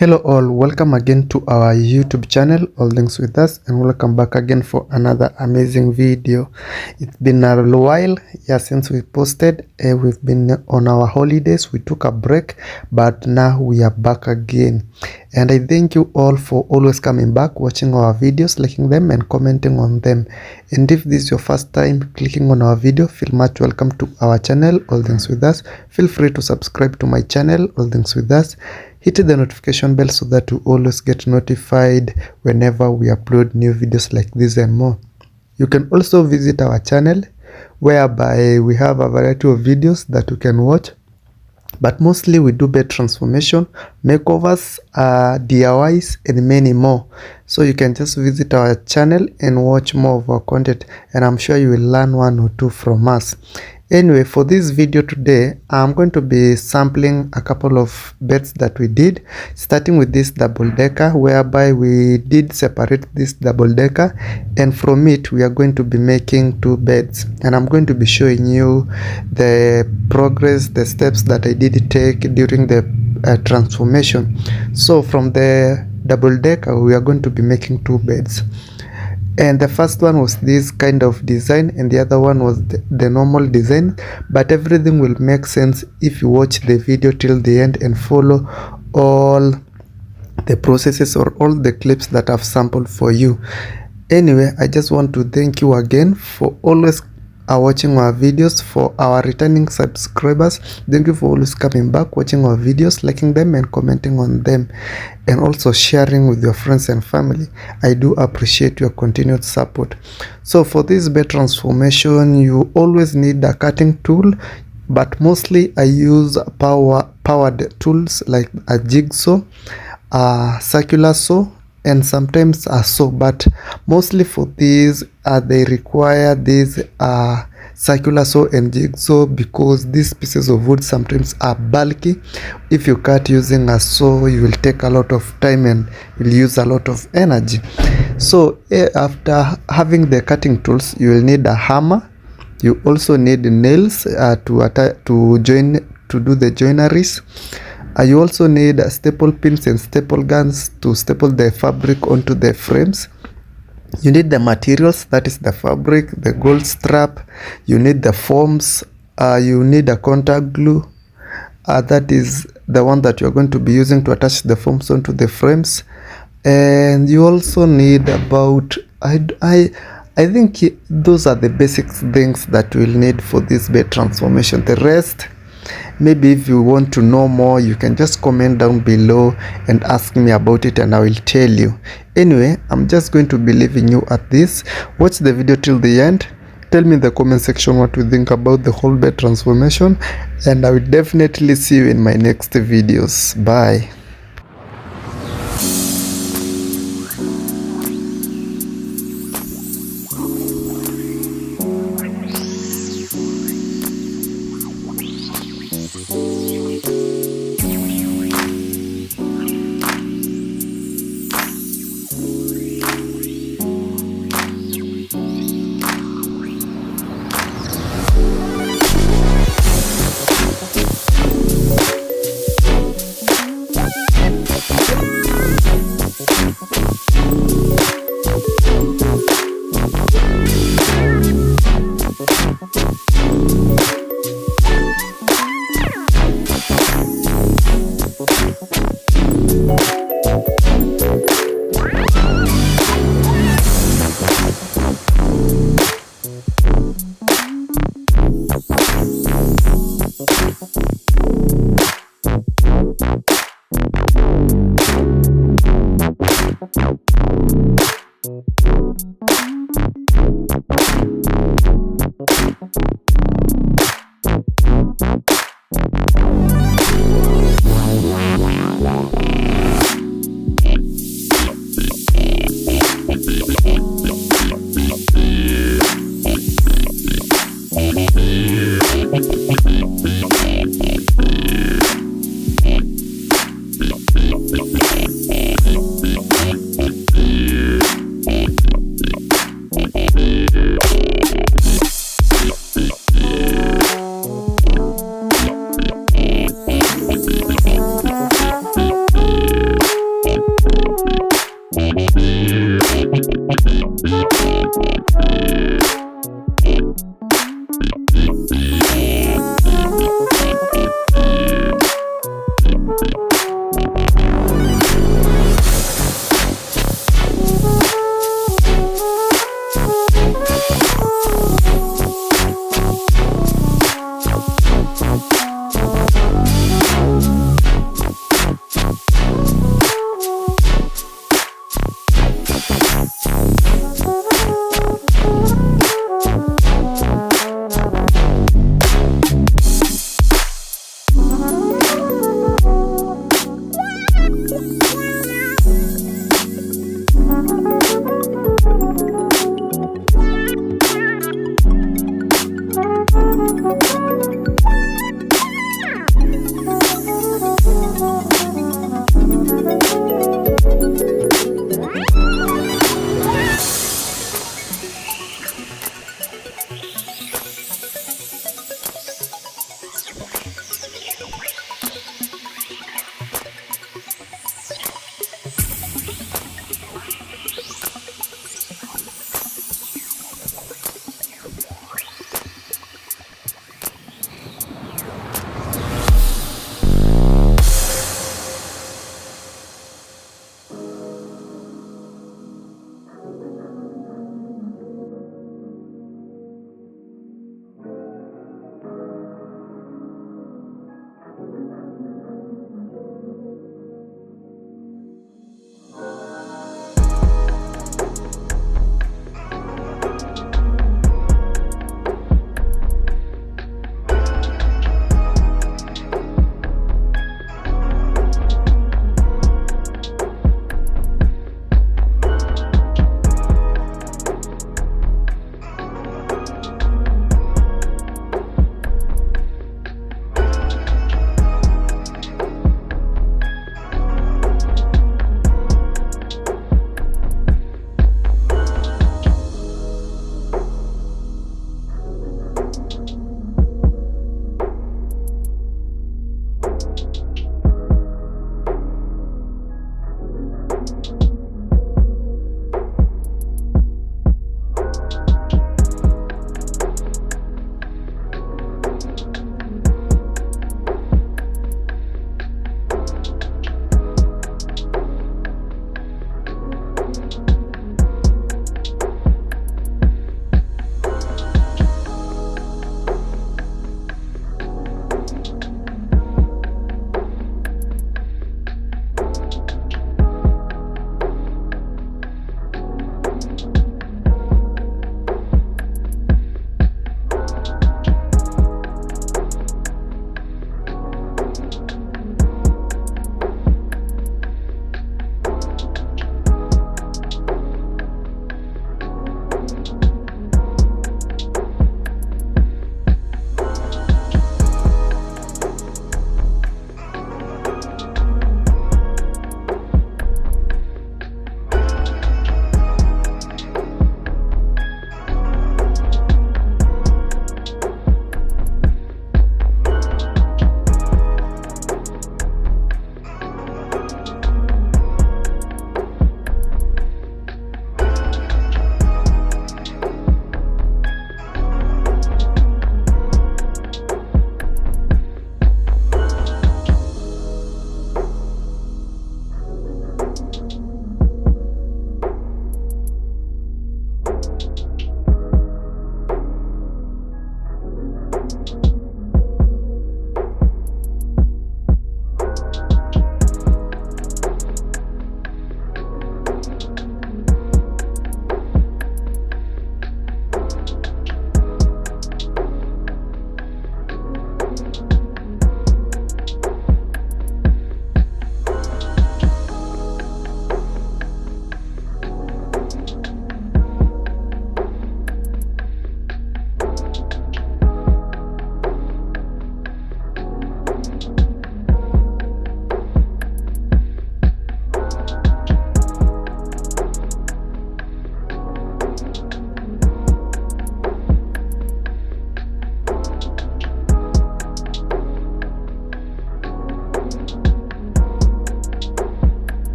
Hello all, welcome again to our YouTube channel, All Things With Us, and welcome back again for another amazing video. It's been a while since we posted. We've been on our holidays, we took a break, but now we are back again. And I thank you all for always coming back, watching our videos, liking them and commenting on them. And if this is your first time clicking on our video, feel much welcome to our channel, All Things With Us. Feel free to subscribe to my channel, All Things With Us. Hit the notification bell so that you always get notified whenever we upload new videos like this and more. You can also visit our channel, whereby we have a variety of videos that you can watch, but mostly we do bed transformation, makeovers, DIYs and many more. So you can just visit our channel and watch more of our content, and I'm sure you will learn one or two from us. Anyway, for this video today, I'm going to be sampling a couple of beds that we did, starting with this double decker, whereby we did separate this double decker, and from it we are going to be making two beds, and I'm going to be showing you the progress, the steps that I did take during the transformation. So from the double decker we are going to be making two beds. And the first one was this kind of design, and the other one was the normal design, but everything will make sense if you watch the video till the end and follow all the processes or all the clips that I've sampled for you. Anyway, I just want to thank you again for always watching our videos. For our returning subscribers, thank you for always coming back, watching our videos, liking them and commenting on them, and also sharing with your friends and family. I do appreciate your continued support. So for this bed transformation, you always need a cutting tool, but mostly I use powered tools like a jigsaw, a circular saw, and sometimes a saw, but mostly for these they require this circular saw and jigsaw, because these pieces of wood sometimes are bulky. If you cut using a saw, you will take a lot of time and will use a lot of energy. So after having the cutting tools, you will need a hammer. You also need nails to do the joineries. You also need staple pins and staple guns to staple the fabric onto the frames. You need the materials, that is the fabric, the gold strap. You need the foams. You need a contact glue. That is the one that you're going to be using to attach the foams onto the frames. And you also need about, I think those are the basic things that we'll need for this bed transformation. The rest, maybe if you want to know more, you can just comment down below and ask me about it and I will tell you. Anyway, I'm just going to be leaving you at this. Watch the video till the end. Tell me in the comment section what you think about the whole bed transformation, and I will definitely see you in my next videos. Bye.